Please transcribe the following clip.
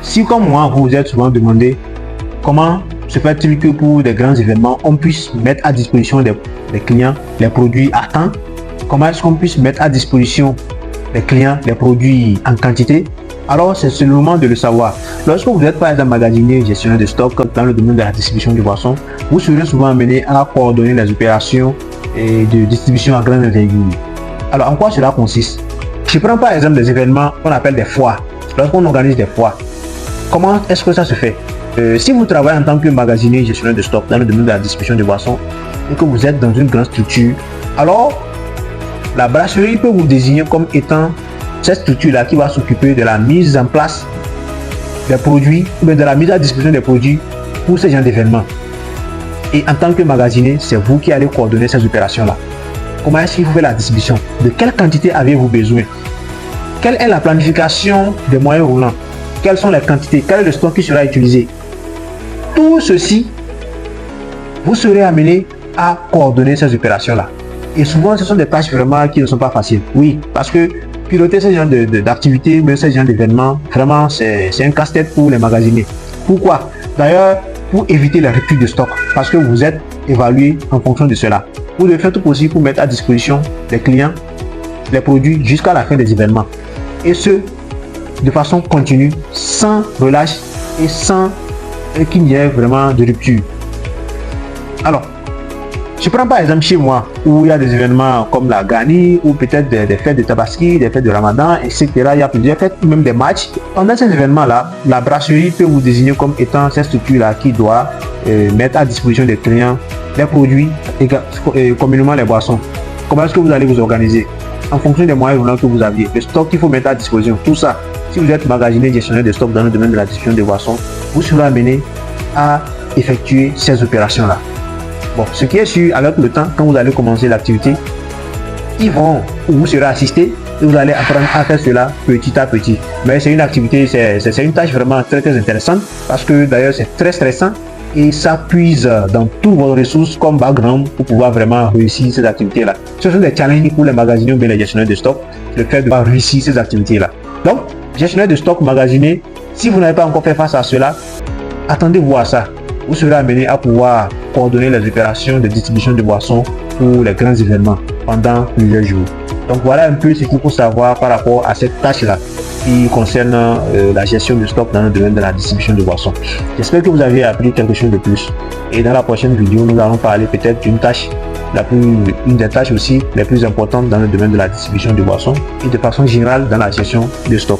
Si comme moi, vous vous êtes souvent demandé comment se fait-il que pour des grands événements, on puisse mettre à disposition des clients les produits à temps, comment est-ce qu'on puisse mettre à disposition des clients les produits en quantité, alors c'est le moment de le savoir. Lorsque vous êtes par exemple magasinier, gestionnaire de stock dans le domaine de la distribution de boissons, vous serez souvent amené à coordonner les opérations de distribution à grande envergure. Alors en quoi cela consiste? Je prends par exemple des événements qu'on appelle des foires. Lorsqu'on organise des foires, comment est-ce que ça se fait? Si vous travaillez en tant que magasinier, gestionnaire de stock dans le domaine de la distribution de boissons et que vous êtes dans une grande structure, alors la brasserie peut vous désigner comme étant cette structure-là qui va s'occuper de la mise en place des produits ou de la mise à disposition des produits pour ce genre d'événements. Et en tant que magasinier, c'est vous qui allez coordonner ces opérations-là. Comment est-ce qu'il vous fait la distribution? De quelle quantité avez-vous besoin? Quelle est la planification des moyens roulants? Quelles sont les quantités? Quel est le stock qui sera utilisé? Tout ceci, vous serez amené à coordonner ces opérations-là. Et souvent, ce sont des tâches vraiment qui ne sont pas faciles. Oui, parce que piloter ce genre d'activités, mais ce genre d'événements, vraiment, c'est un casse-tête pour les magasiniers. Pourquoi? D'ailleurs, pour éviter la rupture de stock, parce que vous êtes évalué en fonction de cela. Vous devez faire tout possible pour mettre à disposition des clients les produits jusqu'à la fin des événements. Et ce, de façon continue, sans relâche et sans qu'il n'y ait vraiment de rupture. Alors, je prends par exemple chez moi, où il y a des événements comme la Gani, ou peut-être des fêtes de Tabaski, des fêtes de Ramadan, etc. Il y a plusieurs fêtes, même des matchs. Pendant ces événements-là, la brasserie peut vous désigner comme étant cette structure-là qui doit mettre à disposition des clients les produits et communément les boissons. Comment est-ce que vous allez vous organiser? En fonction des moyens roulants que vous aviez, le stock qu'il faut mettre à disposition, tout ça. Si vous êtes magasinier, gestionnaire de stock dans le domaine de la distribution de boissons, vous serez amené à effectuer ces opérations-là. Bon, ce qui est sûr, avec le temps, quand vous allez commencer l'activité, ils vont, vous serez assisté et vous allez apprendre à faire cela petit à petit. Mais c'est une activité, c'est une tâche vraiment très très intéressante parce que d'ailleurs c'est très stressant et ça puise dans toutes vos ressources comme background pour pouvoir vraiment réussir ces activités-là. Ce sont des challenges pour les magasiniers ou bien les gestionnaires de stock, le fait de réussir ces activités-là. Donc, gestionnaire de stock, magasinier, si vous n'avez pas encore fait face à cela, attendez-vous à ça. Vous serez amené à pouvoir coordonner les opérations de distribution de boissons pour les grands événements pendant plusieurs jours. Donc voilà un peu ce qu'il faut savoir par rapport à cette tâche-là qui concerne la gestion du stock dans le domaine de la distribution de boissons. J'espère que vous avez appris quelque chose de plus. Et dans la prochaine vidéo, nous allons parler peut-être d'une tâche, une des tâches aussi les plus importantes dans le domaine de la distribution de boissons et de façon générale dans la gestion de stock.